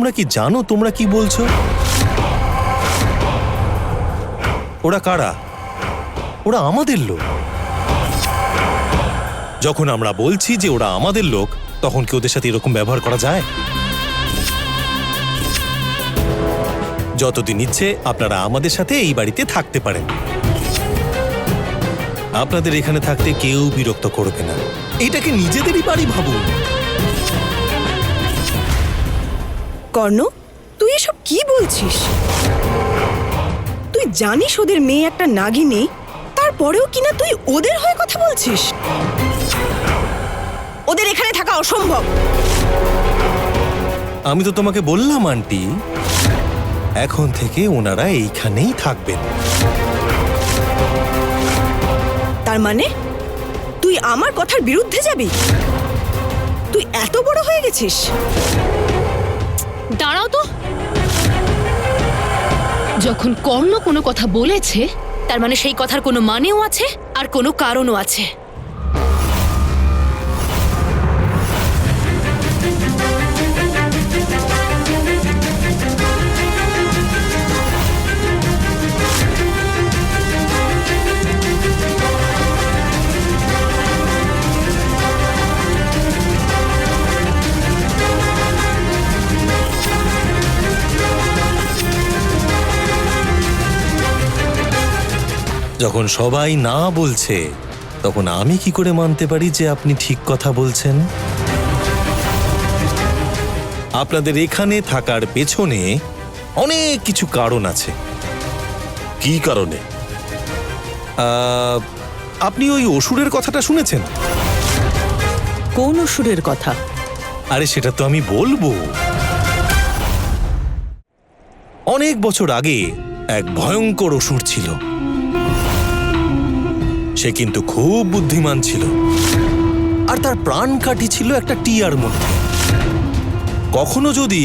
তোমরা কি জানো তোমরা কি বলছো? ওরা কারা? ওরা আমাদের লোক। যখন আমরা বলছি যে ওরা আমাদের লোক, তখন কি ওদের সাথে এরকম ব্যবহার করা যায়? যতদিন ইচ্ছে আপনারা আমাদের সাথে এই বাড়িতে থাকতে পারেন। আপনাদের এখানে থাকতে কেউ বিরক্ত করবে না। এটাকে নিজেদেরই বাড়ি ভাবুন। কর্ণ, তুই এসব কি বলছিস? তুই জানিস ওদের মেয়ে একটা নাগিনী, তারপরেও কিনা তুই ওদের হয়ে কথা বলছিস? ওদের এখানে থাকা অসম্ভব। আমি তো তোমাকে বললাম আন্টি, এখন থেকে ওনারা এইখানেই থাকবেন। তার মানে তুই আমার কথার বিরুদ্ধে যাবি? তুই এত বড় হয়ে গেছিস? দাঁড়াও তো। যখন কর্ণ কোনো কথা বলেছে, তার মানে সেই কথার কোনো মানেও আছে আর কোনো কারণও আছে। যখন সবাই না বলছে, তখন আমি কি করে মানতে পারি যে আপনি ঠিক কথা বলছেন? আপনাদের এখানে থাকার পেছনে অনেক কিছু কারণ আছে। কি কারণে? আপনি ওই অসুরের কথাটা শুনেছেন? কোন অসুরের কথা? আরে সেটা তো আমি বলবো। অনেক বছর আগে এক ভয়ঙ্কর অসুর ছিল। সে কিন্তু খুব বুদ্ধিমান ছিল, আর তার প্রাণকাঠি ছিল একটা টিয়ার মধ্যে। কখনো যদি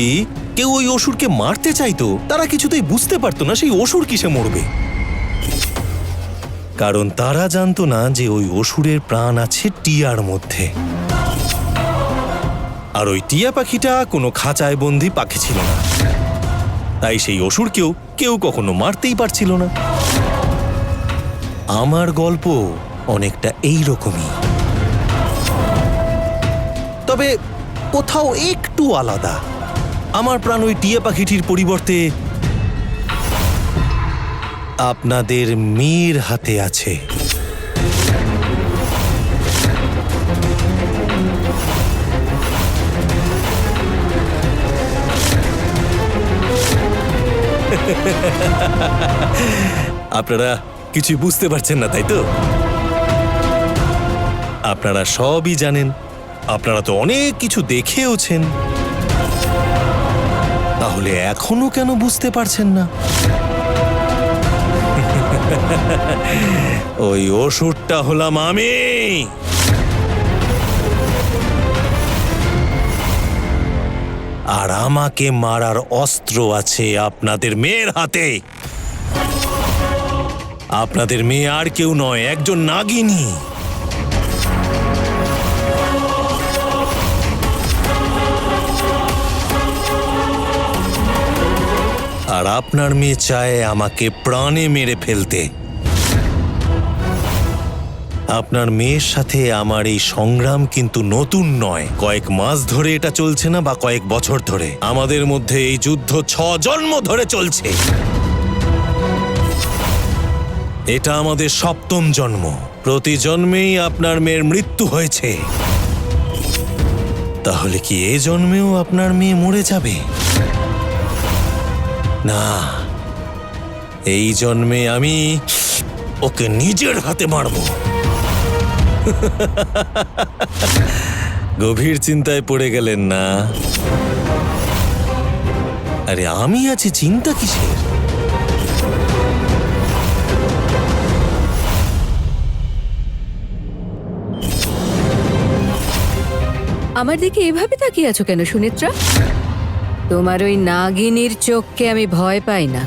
কেউ ওই অসুরকে মারতে চাইতো, তারা কিছুতেই বুঝতে পারতো না সেই অসুর কিসে মরবে, কারণ তারা জানতো না যে ওই অসুরের প্রাণ আছে টিয়ার মধ্যে। আর ওই টিয়া পাখিটা কোনো খাঁচায় বন্দি পাখি ছিল না, তাই সেই অসুরকেও কেউ কখনো মারতেই পারছিল না। আমার গল্প অনেকটা এইরকমই, তবে কোথাও একটু আলাদা। আমার প্রাণ ওই টিয়া পাখিটির পরিবর্তে আপনাদের মেয়ের হাতে আছে। আপনারা কিছু বুঝতে পারছেন না, তাই তো? আপনারা সবই জানেন, আপনারা তো অনেক কিছু দেখেওছেন, তাহলে এখনো কেন বুঝতে পারছেন না? ওই অসুরটা হলাম আমি। আর আমাকে মারার অস্ত্র আছে আপনাদের মেয়ের হাতে। আপনাদের মেয়ে আর কেউ নয়, একজন নাগিনী। আর আপনার মেয়ে চায় আমাকে প্রাণে মেরে ফেলতে। আপনার মেয়ের সাথে আমার এই সংগ্রাম কিন্তু নতুন নয়। কয়েক মাস ধরে এটা চলছে না, বা কয়েক বছর ধরে। আমাদের মধ্যে এই যুদ্ধ 6 জন্ম ধরে চলছে। এটা আমাদের 7ম জন্ম। প্রতি জন্মেই আপনার মেয়ের মৃত্যু হয়েছে। তাহলে কি এই জন্মেও আপনার মেয়ে মরে যাবে? না, এই জন্মে আমি ওকে নিজের হাতে মারব। গভীর চিন্তায় পড়ে গেলেন না? আরে আমি আছি, চিন্তা কিসের? আমার দিকে এভাবে তাকিয়ে আছো কেন সুনেত্রা? তোমার ওই নাগিনীর চোখকে আমি ভয় পাই না।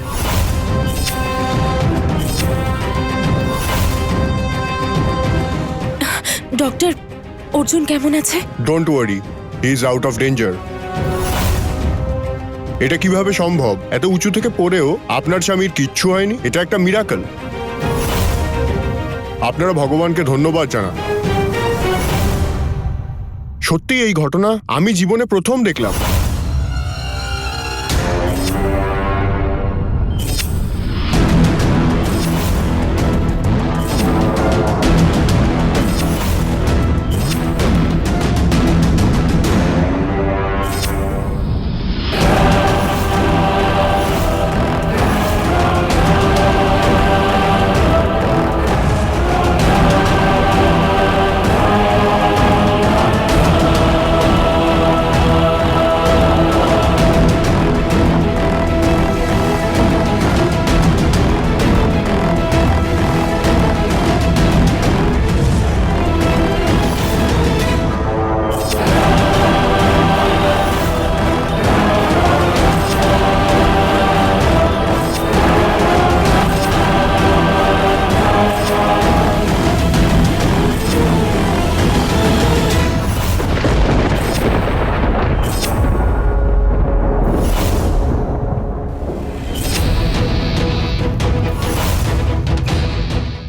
ডক্টর, অর্জুন কেমন আছে? Don't worry, he is out of danger. এটা কিভাবে সম্ভব? এত উঁচু থেকে পড়েও আপনার স্বামীর কিচ্ছু হয়নি? এটা একটা মিরাকল। আপনারা ভগবানকে ধন্যবাদ জানান। সত্যি এই ঘটনা আমি জীবনে প্রথম দেখলাম।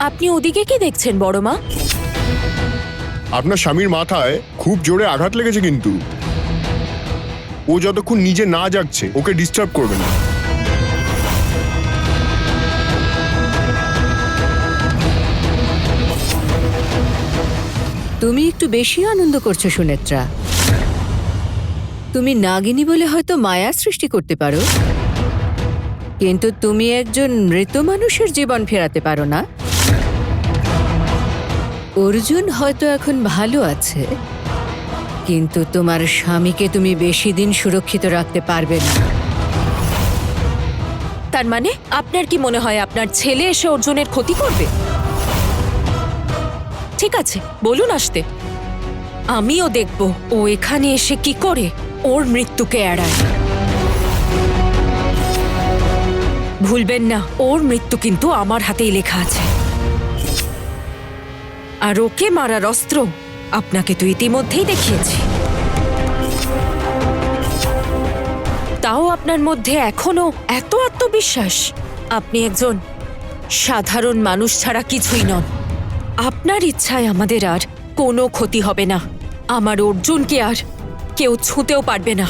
আপনি ওদিকে কি দেখছেন বড় মা? আপনার স্বামীর মাথায় খুব জোরে আঘাত লেগেছে, কিন্তু ও যতক্ষণ নিজে না জাগছে ওকে ডিস্টার্ব করবেন না। তুমি একটু বেশি আনন্দ করছো সুনেত্রা। তুমি নাগিনী বলে হয়তো মায়া সৃষ্টি করতে পারো, কিন্তু তুমি একজন মৃত মানুষের জীবন ফেরাতে পারো না। অর্জুন হয়তো এখন ভালো আছে, কিন্তু তোমার স্বামীকে তুমি বেশি দিন সুরক্ষিত রাখতে পারবে না। তার মানে আপনার কি মনে হয় আপনার ছেলে এসে অর্জুনের ক্ষতি করবে? ঠিক আছে, বলুন আসতে। আমিও দেখব ও এখানে এসে কি করে ওর মৃত্যুকে এড়ায়। ভুলবেন না, ওর মৃত্যু কিন্তু আমার হাতেই লেখা আছে। আর ওকে মারার অস্ত্র আপনাকে তো ইতিমধ্যেই দেখিয়েছি। তাও আপনার মধ্যে এখনো এত আত্মবিশ্বাস? আপনি একজন সাধারণ মানুষ ছাড়া কিছুই নন। আপনার ইচ্ছায় আমাদের আর কোনো ক্ষতি হবে না। আমার অর্জুনকে আর কেউ ছুঁতেও পারবে না।